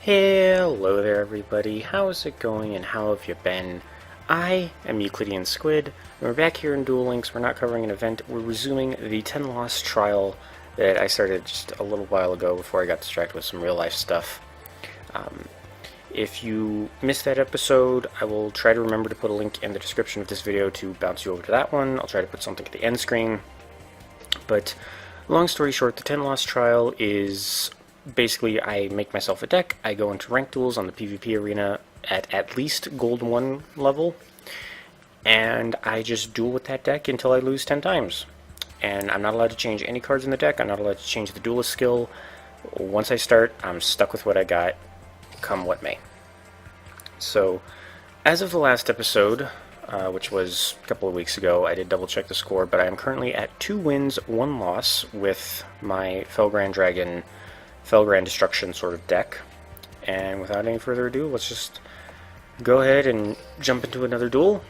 Hello there everybody, how's it going and how have you been? I am EuclideanSqd, and we're back here in Duel Links. We're not covering an event, we're resuming the 10 loss trial that I started just a little while ago before I got distracted with some real life stuff. If you missed that episode, I will try to remember to put a link in the description of this video to bounce you over to that one. I'll try to put something at the end screen. But long story short, the 10 loss trial is basically I make myself a deck, I go into ranked duels on the PvP arena at least gold 1 level, and I just duel with that deck until I lose 10 times. And I'm not allowed to change any cards in the deck, I'm not allowed to change the duelist skill. Once I start, I'm stuck with what I got, come what may. So, as of the last episode, which was a couple of weeks ago, I did double check the score, but I am currently at 2 wins, 1 loss with my Felgrand Dragon, Felgrand Destruction sort of deck. And without any further ado, let's just go ahead and jump into another duel.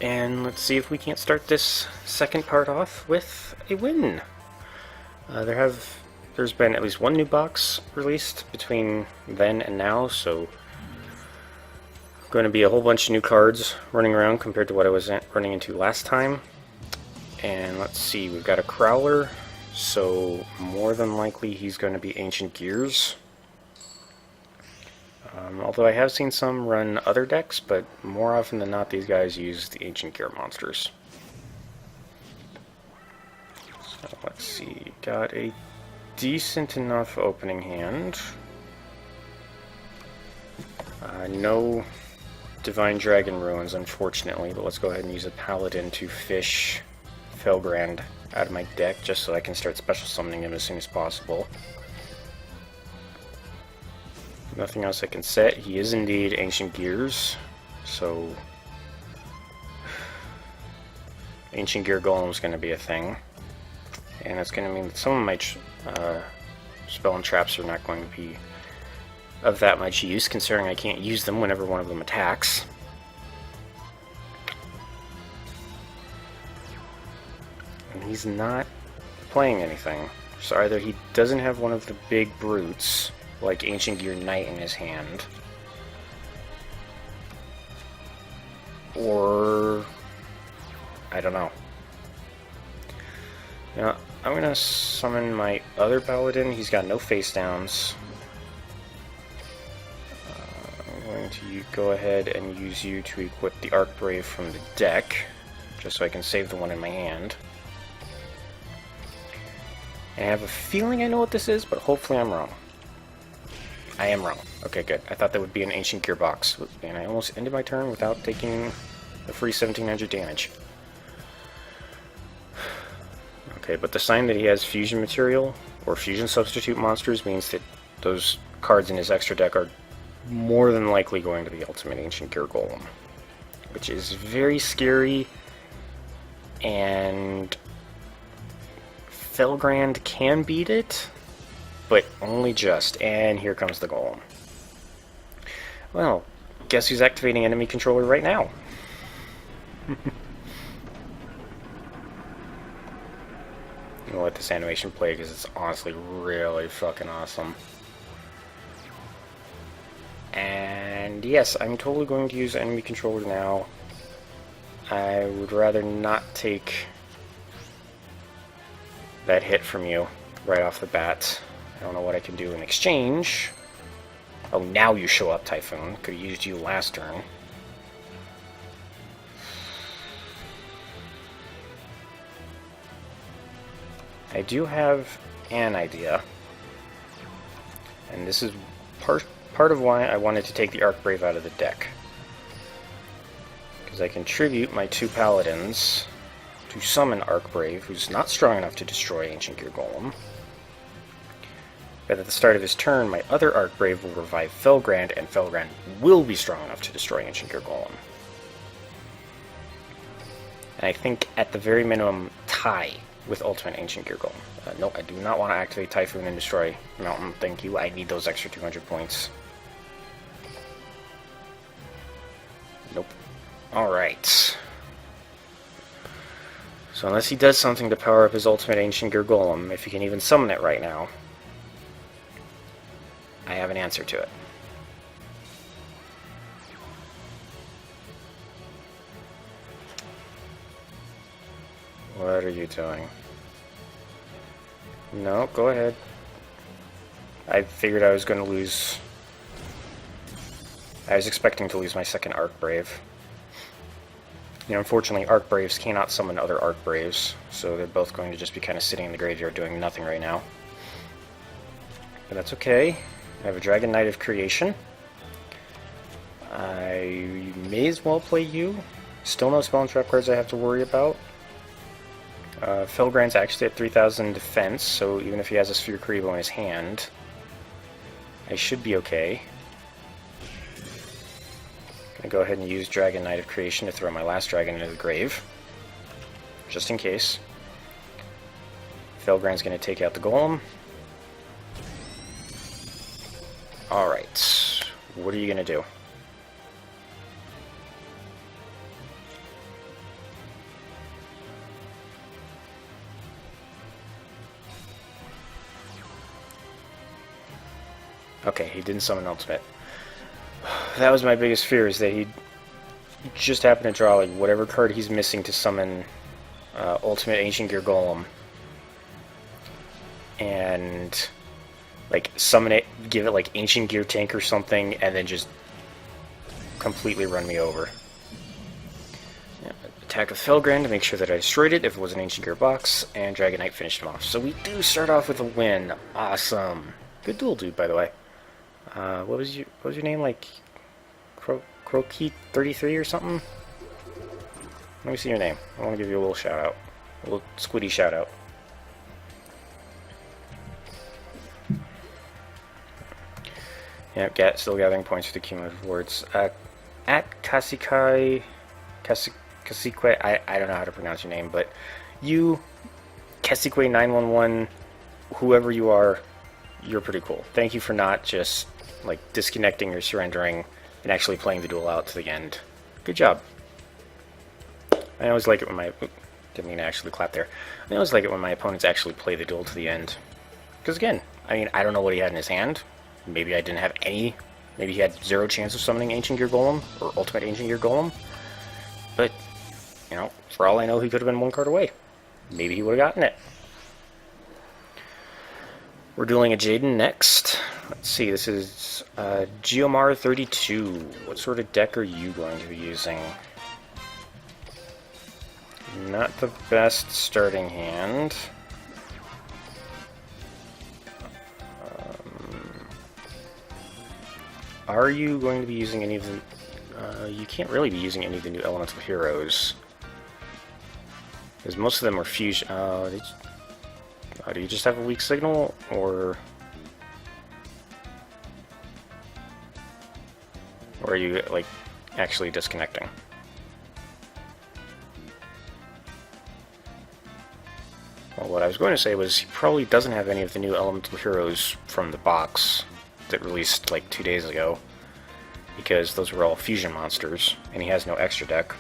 And let's see if we can't start this second part off with a win. There's been at least 1 new box released between then and now, so going to be a whole bunch of new cards running around compared to what I was running into last time. And let's see, we've got a Crowler, so more than likely he's going to be Ancient Gears. Although I have seen some run other decks, but more often than not these guys use the Ancient Gear monsters. So let's see, got a decent enough opening hand. No Divine Dragon Ruins, unfortunately, but let's go ahead and use a Paladin to fish Felgrand out of my deck, just so I can start special summoning him as soon as possible. Nothing else I can set. He is indeed Ancient Gears, so Ancient Gear Golem is going to be a thing. And it's going to mean that some of my spell and traps are not going to be of that much use, considering I can't use them whenever one of them attacks. And he's not playing anything. So either he doesn't have one of the big brutes, like Ancient Gear Knight in his hand, or I don't know. Now, I'm going to summon my other Paladin. He's got no face downs. I'm going to go ahead and use you to equip the Archbrave from the deck, just so I can save the one in my hand. And I have a feeling I know what this is, but hopefully I'm wrong. I am wrong. Okay, good. I thought that would be an Ancient Gear box, and I almost ended my turn without taking the free 1700 damage. Okay, but the sign that he has fusion material, or fusion substitute monsters, means that those cards in his extra deck are more than likely going to be Ultimate Ancient Gear Golem, which is very scary, and Felgrand can beat it, but only just. And here comes the Golem. Well, guess who's activating enemy controller right now? I'm gonna let this animation play because it's honestly really fucking awesome. And yes, I'm totally going to use enemy controller now. I would rather not take that hit from you right off the bat. I don't know what I can do in exchange. Oh, now you show up, Typhoon. Could have used you last turn. I do have an idea. And this is part of why I wanted to take the Archbrave out of the deck. Because I can tribute my 2 Paladins to summon Archbrave, who's not strong enough to destroy Ancient Gear Golem. But at the start of his turn, my other Archbrave will revive Felgrand, and Felgrand will be strong enough to destroy Ancient Gear Golem. And I think, at the very minimum, tie with Ultimate Ancient Gear Golem. No, I do not want to activate Typhoon and destroy Mountain. Thank you. I need those extra 200 points. Nope. Alright. So unless he does something to power up his Ultimate Ancient Gear Golem, if he can even summon it right now, I have an answer to it. What are you doing? No, go ahead. I figured I was going to lose... I was expecting to lose my second Arc Brave. You know, unfortunately, Arc Braves cannot summon other Arc Braves, so they're both going to just be kind of sitting in the graveyard doing nothing right now. But that's okay. I have a Dragon Knight of Creation. I may as well play you. Still no spell and trap cards I have to worry about. Felgrand's actually at 3,000 defense, so even if he has a Sphere Karibo in his hand, I should be okay. Gonna go ahead and use Dragon Knight of Creation to throw my last dragon into the grave, just in case. Felgrand's gonna take out the golem. Alright, what are you gonna do? Okay, he didn't summon Ultimate. That was my biggest fear, is that he just happened to draw like whatever card he's missing to summon Ultimate Ancient Gear Golem. And like summon it, give it like Ancient Gear Tank or something, and then just completely run me over. Yeah, attack with Felgrand to make sure that I destroyed it if it was an Ancient Gear box, and Dragon Knight finished him off. So we do start off with a win. Awesome. Good duel, dude, by the way. What was your name? Like Croaky33 or something? Let me see your name. I want to give you a little shout out. A little squiddy shout out. Yeah, still gathering points for the cumulative rewards. At Kasikai... Kasikwe... I don't know how to pronounce your name, but you, Kasikwe911, whoever you are, you're pretty cool. Thank you for not just like disconnecting or surrendering and actually playing the duel out to the end. Good job. I always like it when my... didn't mean to actually clap there. I always like it when my opponents actually play the duel to the end. Because again, I mean, I don't know what he had in his hand. Maybe I didn't have any. Maybe he had zero chance of summoning Ancient Gear Golem or Ultimate Ancient Gear Golem. But, you know, for all I know, he could have been one card away. Maybe he would have gotten it. We're dueling a Jaden next. Let's see, this is Geomar32. What sort of deck are you going to be using? Not the best starting hand. Are you going to be using any of the... you can't really be using any of the new elemental heroes. Because most of them are fusion... do you just have a weak signal, or are you, like, actually disconnecting? Well, what I was going to say was he probably doesn't have any of the new elemental heroes from the box that released, like, 2 days ago, because those were all fusion monsters, and he has no extra deck.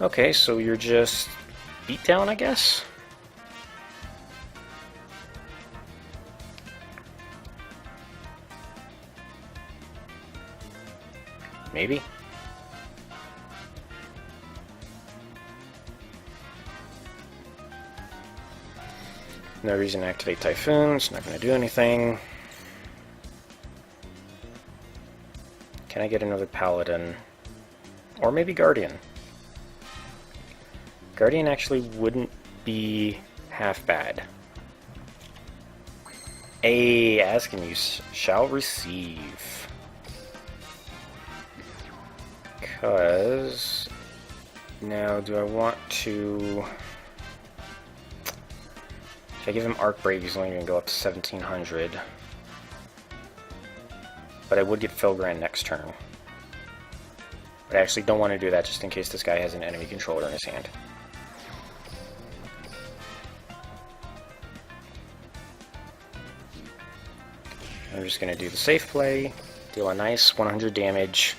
Okay, so you're just... beatdown, I guess? Maybe? No reason to activate Typhoon, it's not going to do anything. Can I get another Paladin? Or maybe Guardian? Guardian actually wouldn't be half bad. Ask and you shall receive. Because... now, do I want to... if I give him Arc Brave, he's only going to go up to 1700. But I would get Felgrand next turn. But I actually don't want to do that just in case this guy has an enemy controller in his hand. I'm just going to do the safe play, deal a nice 100 damage.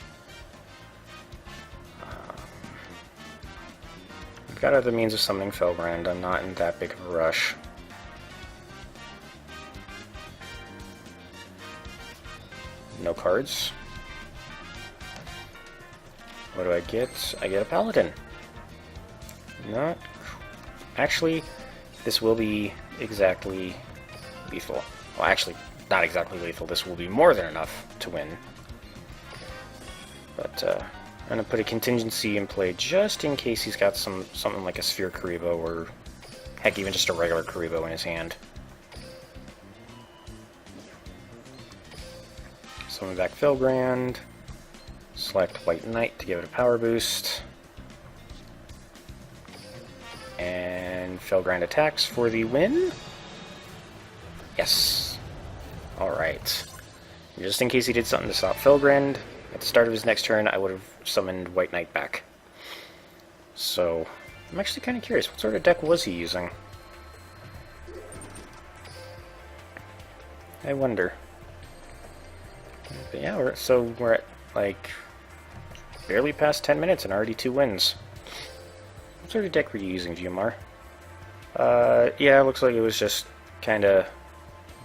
I've got other means of summoning Felgrand, I'm not in that big of a rush. No cards. What do I get? I get a paladin. Not... Actually, this will be exactly lethal. Well, actually, not exactly lethal. This will be more than enough to win. But, I'm going to put a contingency in play just in case he's got something like a Sphere Karibo, or heck, even just a regular Karibo in his hand. Summon back Felgrand. Select White Knight to give it a power boost. And Felgrand attacks for the win. Yes. Alright. Just in case he did something to stop Felgrand, at the start of his next turn, I would have summoned White Knight back. So, I'm actually kind of curious, what sort of deck was he using? I wonder. But yeah, we're at, like, barely past 10 minutes and already 2 wins. What sort of deck were you using, Viewmar? Yeah, it looks like it was just kind of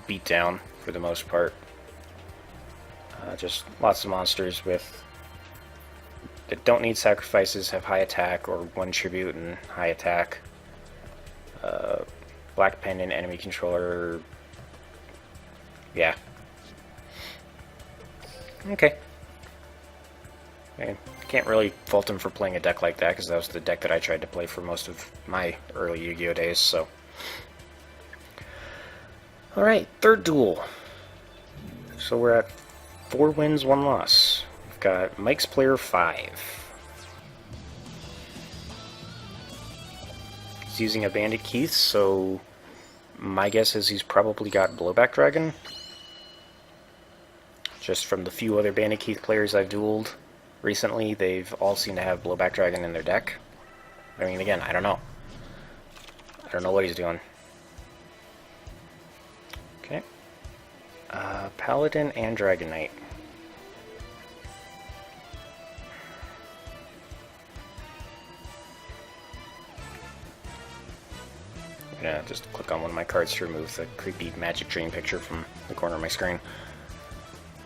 beat down for the most part. Just lots of monsters that don't need sacrifices, have high attack, or 1 tribute and high attack. Black Pendant, enemy controller. Yeah. Okay. I can't really fault him for playing a deck like that, because that was the deck that I tried to play for most of my early Yu-Gi-Oh days, so. Alright, third duel. So we're at 4 wins, 1 loss. We've got Mike's player 5. He's using a Bandit Keith, so my guess is he's probably got Blowback Dragon. Just from the few other Bandit Keith players I've dueled recently, they've all seemed to have Blowback Dragon in their deck. I mean, again, I don't know. I don't know what he's doing. Okay. Paladin and Dragon Knight. I'm gonna just click on one of my cards to remove the creepy Magic Dream picture from the corner of my screen.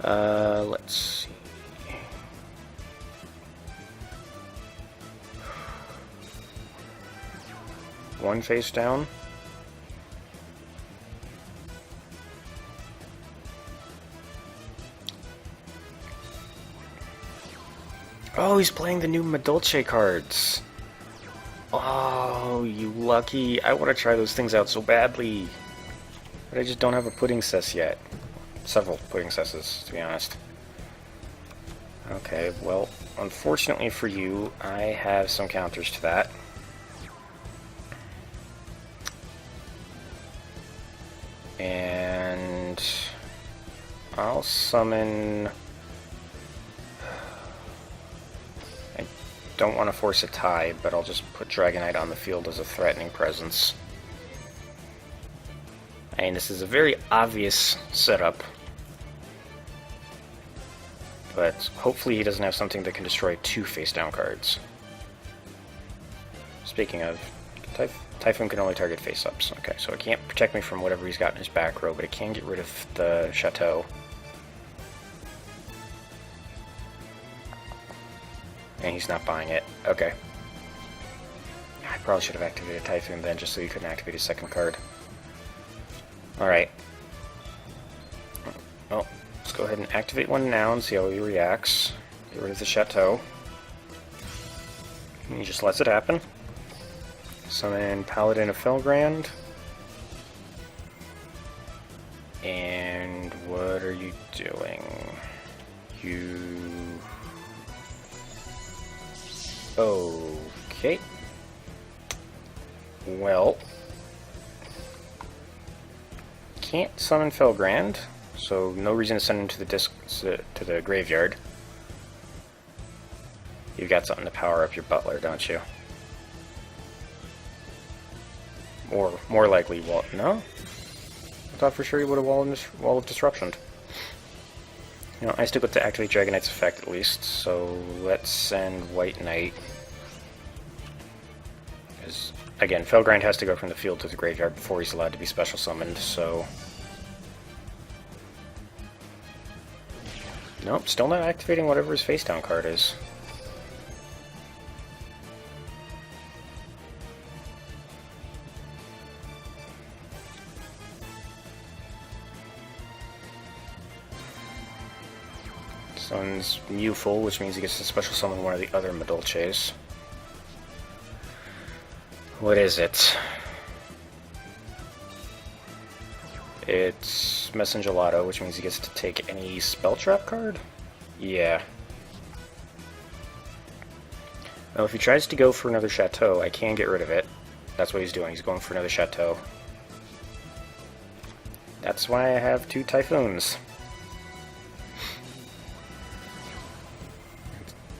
Let's see. One face down. Oh, he's playing the new Madolche cards. Oh, you lucky. I want to try those things out so badly. But I just don't have a pudding cess yet. Several pudding cesses, to be honest. Okay, well, unfortunately for you, I have some counters to that. And I'll summon... I don't want to force a tie, but I'll just put Dragonite on the field as a threatening presence. I mean, this is a very obvious setup, but hopefully he doesn't have something that can destroy 2 face-down cards. Speaking of, Typhoon can only target face-ups. Okay, so it can't protect me from whatever he's got in his back row, but it can get rid of the Chateau. And he's not buying it. Okay. I probably should have activated Typhoon then, just so he couldn't activate his second card. Alright. Well, let's go ahead and activate one now and see how he reacts. Get rid of the Chateau. And he just lets it happen. Summon Paladin of Felgrand. And what are you doing? Okay. Well, can't summon Felgrand, so no reason to send him to the graveyard. You've got something to power up your butler, don't you? Or more likely, no? I thought for sure you would have Wall of Disruption. You know, I still get to activate Dragonite's effect at least, so let's send White Knight. Because, again, Felgrand has to go from the field to the graveyard before he's allowed to be special summoned, so... Nope, still not activating whatever his face down card is. Summons Mewful, which means he gets to special summon one of the other Madolches. What is it? It's Messengelato, which means he gets to take any spell trap card? Yeah. Now, if he tries to go for another Chateau, I can get rid of it. That's what he's doing. He's going for another Chateau. That's why I have 2 Typhoons.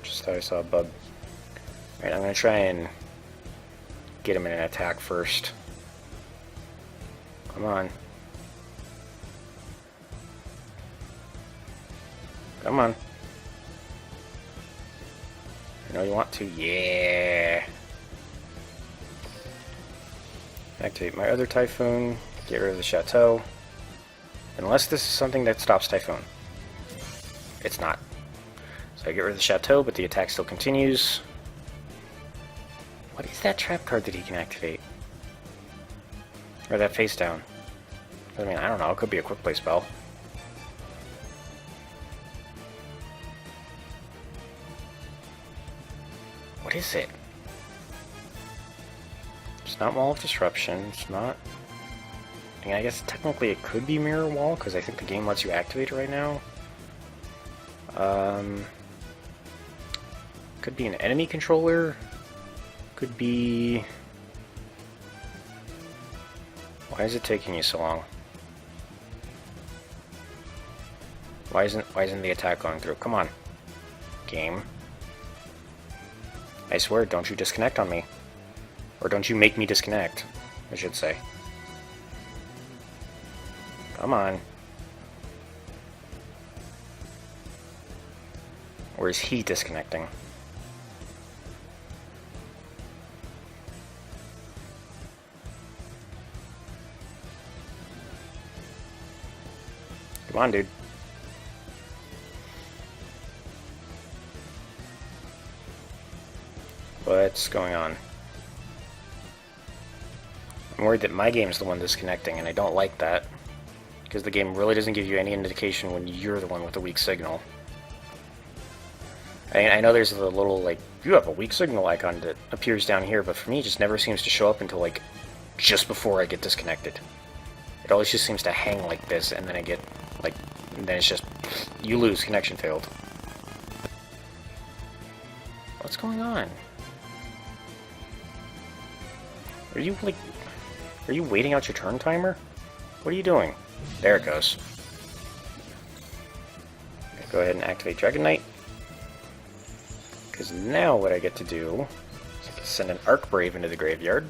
Just thought I saw a bug. Alright, I'm going to try and get him in an attack first. Come on. Come on. I know you want to. Yeah. Activate my other Typhoon. Get rid of the Chateau. Unless this is something that stops Typhoon. It's not. So I get rid of the Chateau, but the attack still continues. What is that trap card that he can activate? Or that face down? I mean, I don't know. It could be a quick play spell. What is it? It's not Wall of Disruption. It's not... I mean, I guess technically it could be Mirror Wall, because I think the game lets you activate it right now. Could be an enemy controller. Could be... Why is it taking you so long? Why isn't the attack going through? Come on, game. I swear, don't you disconnect on me. Or don't you make me disconnect, I should say. Come on. Or is he disconnecting? Come on, dude. What's going on? I'm worried that my game's the one disconnecting, and I don't like that. Because the game really doesn't give you any indication when you're the one with the weak signal. I know there's a little, like, you have a weak signal icon that appears down here, but for me it just never seems to show up until, like, just before I get disconnected. It always just seems to hang like this, and then I get, like, and then it's just, you lose, connection failed. What's going on? Are you, like, are you waiting out your turn timer? What are you doing? There it goes. Okay, go ahead and activate Dragon Knight. Because now what I get to do is I can send an Arcbrave into the graveyard.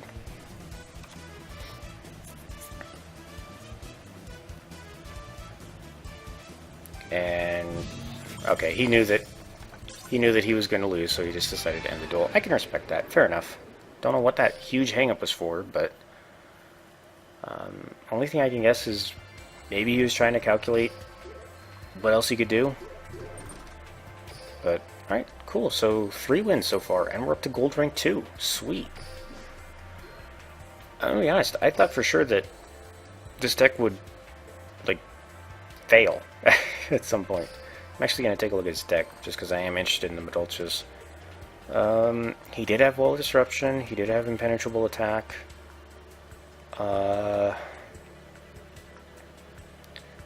And okay, he knew that he was going to lose, so he just decided to end the duel. I can respect that. Fair enough. Don't know what that huge hang-up was for, but only thing I can guess is maybe he was trying to calculate what else he could do. But alright, cool. So 3 wins so far, and we're up to gold rank 2. Sweet. I'm gonna be honest, I thought for sure that this deck would, like, fail at some point. I'm actually going to take a look at his deck, just because I am interested in the Madolches. He did have Wall of Disruption, he did have Impenetrable Attack.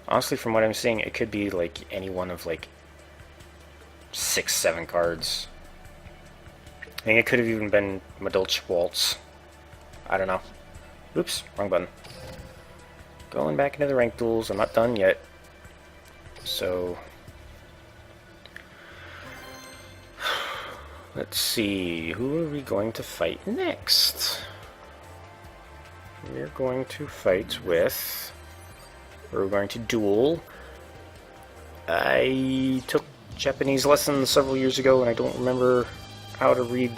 Honestly, from what I'm seeing, it could be, like, any one of, like, 6-7 cards. I think it could have even been Madolch Waltz. I don't know. Oops, wrong button. Going back into the ranked duels, I'm not done yet. So... let's see, who are we going to fight next? We're going to fight with... we're going to duel. I took Japanese lessons several years ago, and I don't remember how to read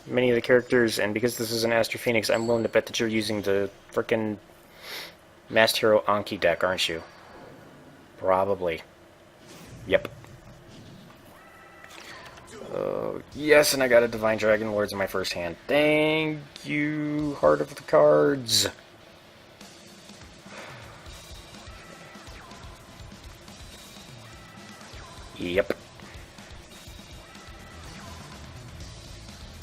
many of the characters, and because this is an Astro Phoenix, I'm willing to bet that you're using the frickin' Masked Hero Anki deck, aren't you? Probably. Yep. Yes, and I got a Divine Dragon Lords in my first hand. Thank you, Heart of the Cards. Yep.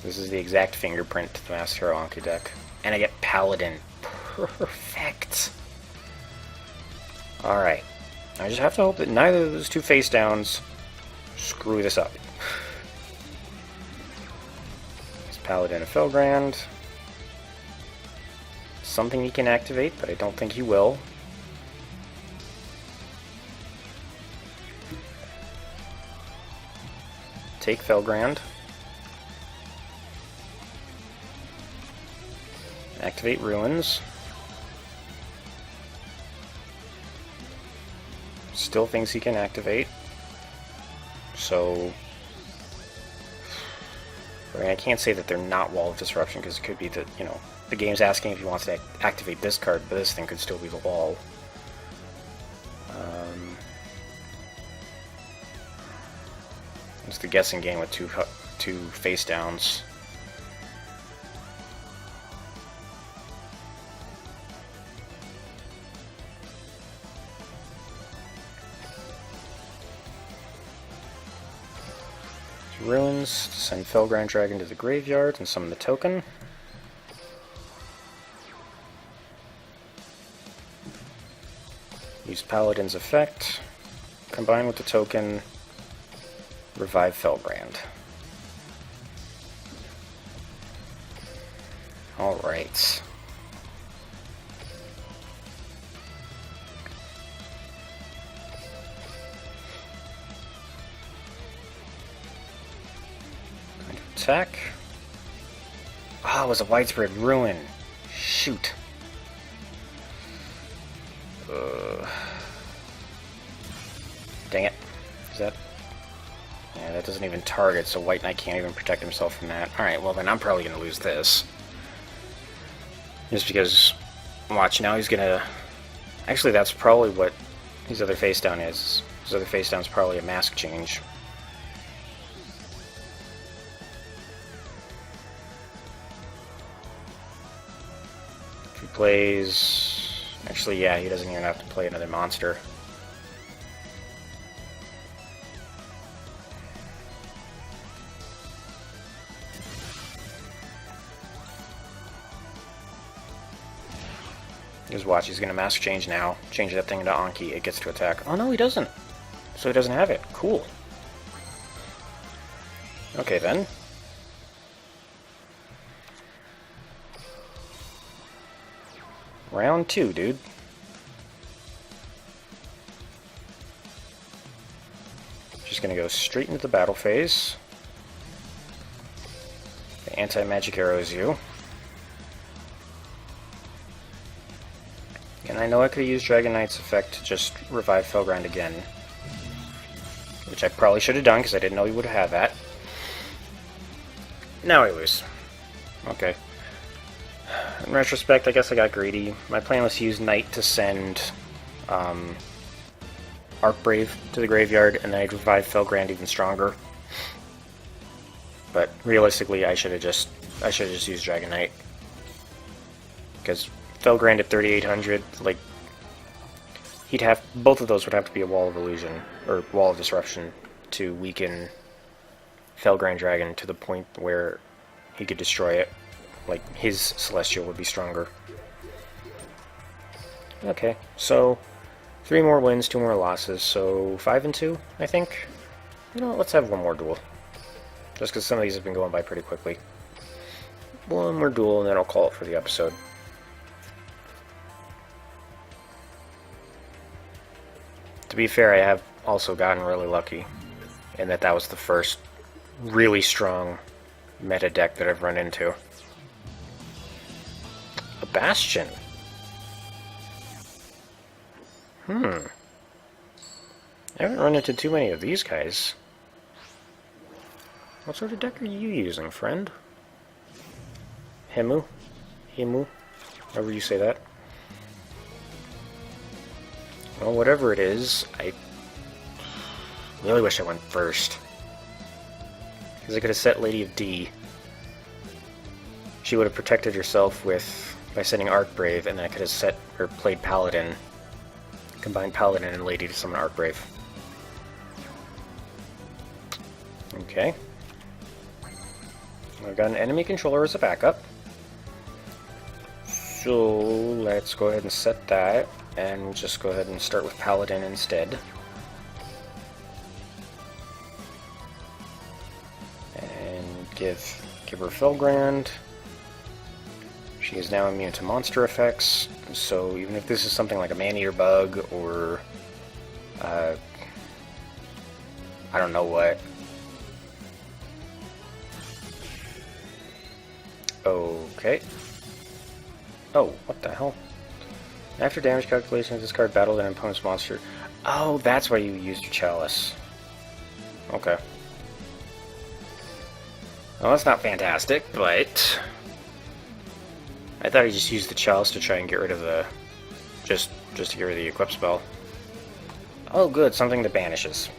This is the exact fingerprint to the Master Hero Anki deck. And I get Paladin. Perfect. Alright. I just have to hope that neither of those two face downs screw this up. It's Paladin of Felgrand. Something he can activate, but I don't think he will. Take Felgrand. Activate Ruins. Still thinks he can activate. So I can't say that they're not Wall of Disruption, because it could be that, you know, the game's asking if he wants to activate this card, but this thing could still be the wall. It's the guessing game with two face downs. Ruins, send Felgrand Dragon to the graveyard and summon the token. Use Paladin's effect, combine with the token, revive Felgrand. Alright. Attack. Ah, it was a widespread ruin. Shoot. Dang it. Is that... Yeah, that doesn't even target, so White Knight can't even protect himself from that. Alright, well then I'm probably going to lose this. Just because... Watch, now he's going to... Actually, that's probably what his other face down is. His other face down is probably a mask change. Plays... Actually, yeah, he doesn't even have to play another monster. Just watch, he's gonna mask change now. Change that thing into Anki, it gets to attack. Oh no, he doesn't! So he doesn't have it. Cool. Okay then. Round 2, dude. Just gonna go straight into the battle phase. The anti-magic arrows you. And I know I could have used Dragon Knight's effect to just revive Felgrand again. Which I probably should have done, because I didn't know he would have that. Now I lose. Okay. In retrospect, I guess I got greedy. My plan was to use Knight to send Arcbrave to the graveyard, and then I'd revive Felgrand even stronger. But realistically, I should have just used Dragon Knight, because Felgrand at 3,800, like, both of those would have to be a Wall of Illusion or Wall of Disruption to weaken Felgrand Dragon to the point where he could destroy it. Like, his Celestial would be stronger. Okay, so 3 more wins, 2 more losses, so 5 and 2, I think. You know what, let's have one more duel. Just because some of these have been going by pretty quickly. One more duel, and then I'll call it for the episode. To be fair, I have also gotten really lucky in that was the first really strong meta deck that I've run into. A Bastion. I haven't run into too many of these guys. What sort of deck are you using, friend? Himu? However you say that. Well, whatever it is, Really wish I went first. Because I could have set Lady of D. She would have protected herself by setting Archbrave, and then I could have set or played Paladin. Combined Paladin and Lady to summon Archbrave. Okay. I've got an enemy controller as a backup. So let's go ahead and set that, and we'll just go ahead and start with Paladin instead. And give her Felgrand. She is now immune to monster effects, so even if this is something like a man-eater bug or I don't know what. Okay. Oh, what the hell? After damage calculation, discard battle an opponent's monster. Oh, that's why you used your chalice. Okay. Well, that's not fantastic, but I thought I just used the chalice to try and get rid of the just to get rid of the equip spell. Oh, good, something that banishes.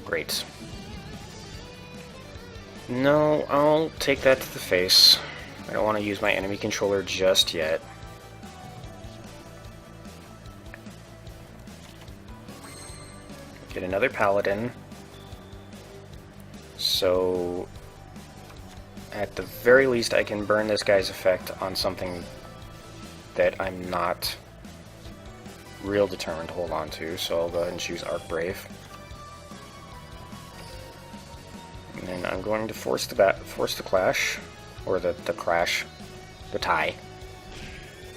Great. No, I'll take that to the face. I don't want to use my enemy controller just yet. Get another Paladin. So, at the very least, I can burn this guy's effect on something that I'm not real determined to hold on to, so I'll go ahead and choose Archbrave. And then I'm going to force the clash, or the tie.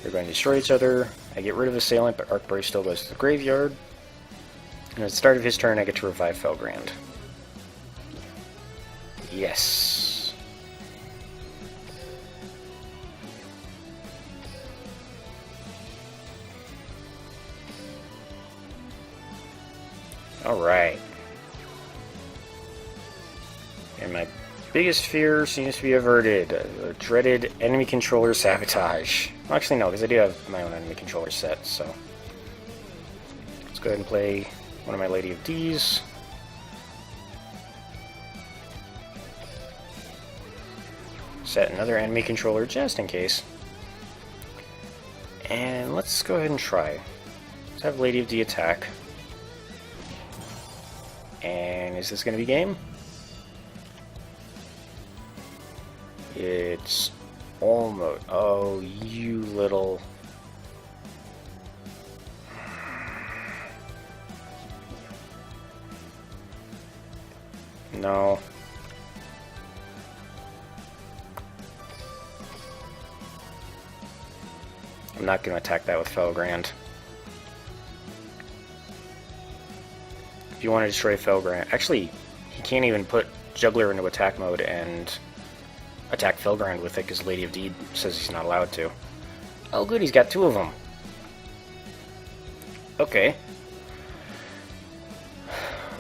They're going to destroy each other. I get rid of Assailant, but Archbrave still goes to the graveyard. And at the start of his turn, I get to revive Felgrand. Yes. Alright. And my biggest fear seems to be averted. The dreaded enemy controller sabotage. Well, actually, no, because I do have my own enemy controller set, so. Let's go ahead and play one of my Lady of D's. Set another enemy controller just in case. And let's go ahead and try. Let's have Lady of D attack. And is this going to be game? It's almost... Oh, you little... No. I'm not going to attack that with Felgrand. If you want to destroy Felgrand... Actually, he can't even put Juggler into attack mode and attack Felgrand with it because Lady of D says he's not allowed to. Oh good, he's got two of them. Okay.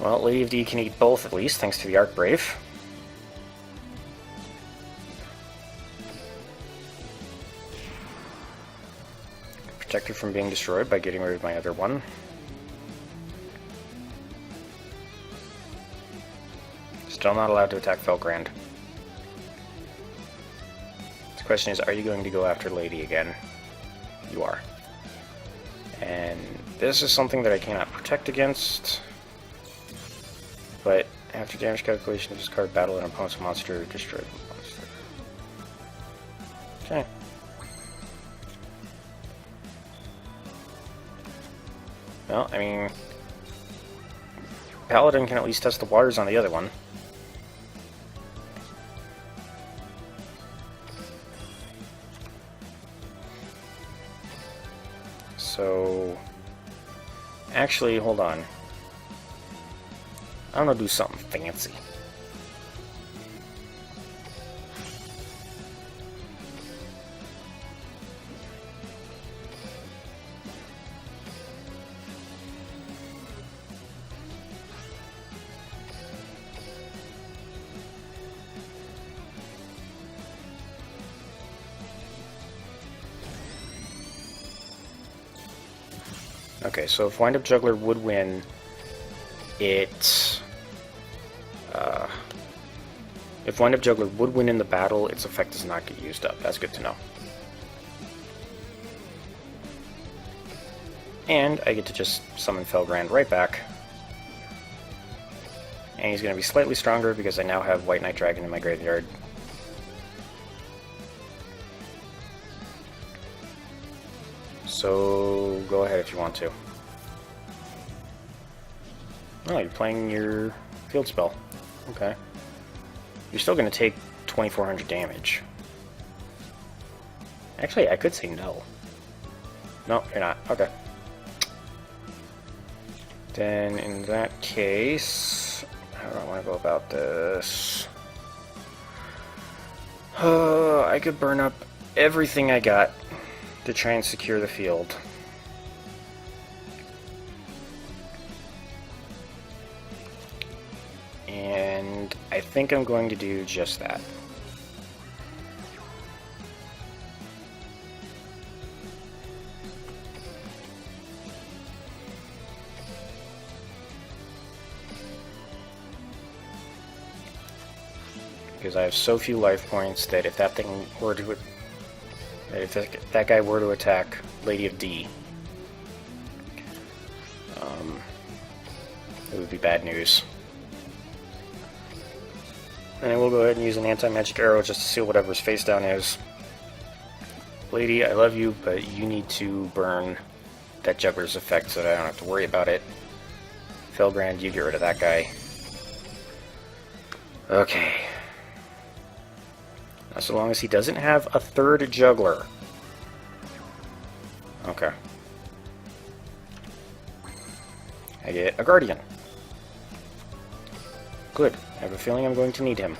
Well, Lady of D can eat both at least, thanks to the Archbrave. Protect her from being destroyed by getting rid of my other one. Still not allowed to attack Felgrand. The question is, are you going to go after Lady again? You are. And this is something that I cannot protect against. But after damage calculation, discard battle an opponent's monster, destroy the monster. Okay. Well, I mean, Paladin can at least test the waters on the other one. So, actually, hold on. I'm gonna do something fancy. Okay, so if Wind Up Juggler would win, it... if Wind Up Juggler would win in the battle, its effect does not get used up. That's good to know. And I get to just summon Felgrand right back. And he's going to be slightly stronger because I now have White Knight Dragon in my graveyard. So go ahead if you want to. Oh, you're playing your field spell. Okay. You're still going to take 2,400 damage. Actually, I could say no. No, you're not. Okay. Then, in that case... how do I want to go about this? I could burn up everything I got to try and secure the field. And I think I'm going to do just that. Because I have so few life points that if that thing were to... if that guy were to attack Lady of D, it would be bad news. And I will go ahead and use an anti-magic arrow just to seal whatever's face down is. Lady, I love you, but you need to burn that juggler's effect so that I don't have to worry about it. Felgrand, you get rid of that guy. Okay. Now, so long as he doesn't have a third juggler. Okay. I get a guardian. Good. I have a feeling I'm going to need him.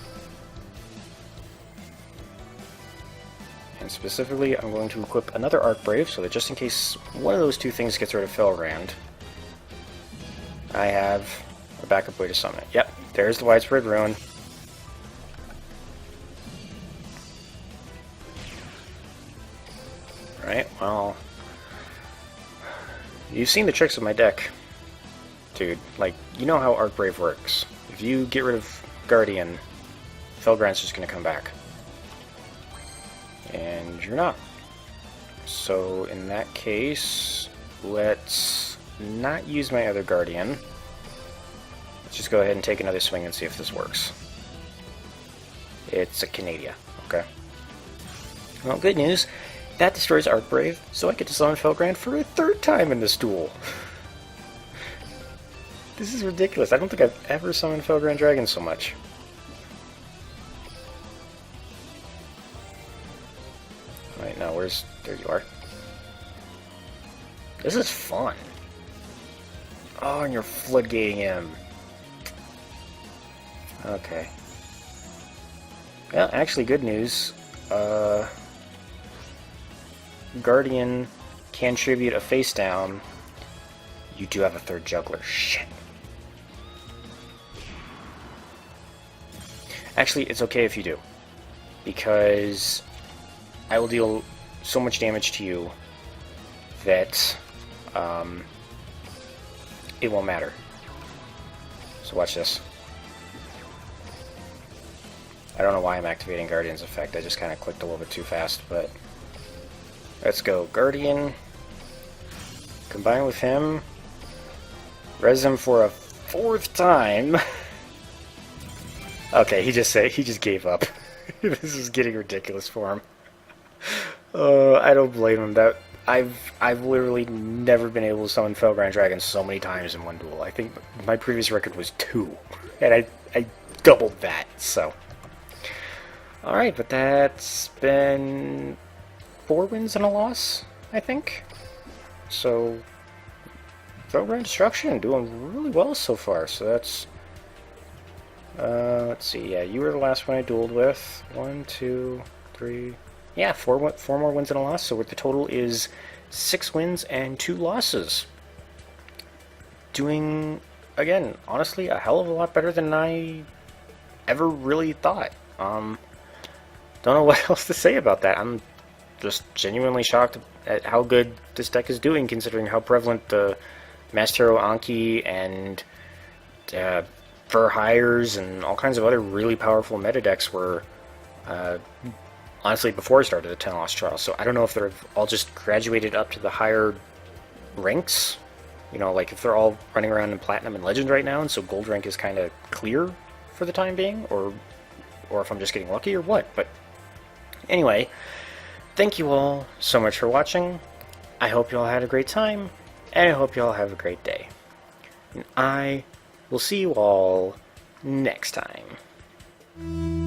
And specifically, I'm going to equip another Arcbrave, so that just in case one of those two things gets rid of Felgrand, I have a backup way to summon it. Yep, there's the Widespread Ruin. Right, well... you've seen the tricks of my deck, dude. Like, you know how Arcbrave works. If you get rid of Guardian, Felgrand's just going to come back. And you're not. So, in that case, let's not use my other Guardian. Let's just go ahead and take another swing and see if this works. It's a Canadia. Okay. Well, good news. That destroys Arcbrave, so I get to summon Felgrand for a third time in this duel. This is ridiculous. I don't think I've ever summoned Felgrand Dragon so much. Wait, no, where's... there you are. This is fun. Oh, and you're floodgating him. Okay. Well, actually, good news. Guardian can tribute a face down. You do have a third juggler. Shit. Actually, it's okay if you do, because I will deal so much damage to you that it won't matter. So watch this. I don't know why I'm activating Guardian's effect. I just kind of clicked a little bit too fast, but let's go. Guardian. Combine with him. Res him for a fourth time. Okay, he just gave up. This is getting ridiculous for him. I don't blame him. That I've literally never been able to summon Felgrand Dragon so many times in one duel. I think my previous record was 2, and I doubled that. So, all right, but that's been 4 wins and a loss, I think. So, Felgrand Destruction doing really well so far. So that's. Let's see, yeah, you were the last one I dueled with. 1, 2, 3... yeah, 4 more wins and a loss, so what the total is 6 wins and 2 losses. Doing, again, honestly, a hell of a lot better than I ever really thought. Don't know what else to say about that. I'm just genuinely shocked at how good this deck is doing, considering how prevalent the Masked Hero Anki and Fur Hires and all kinds of other really powerful meta decks were, honestly, before I started the 10 Lost Trial. So I don't know if they're all just graduated up to the higher ranks. You know, like if they're all running around in Platinum and Legend right now, and so Gold rank is kind of clear for the time being, or if I'm just getting lucky or what. But anyway, thank you all so much for watching. I hope you all had a great time, and I hope you all have a great day. And I will see you all next time.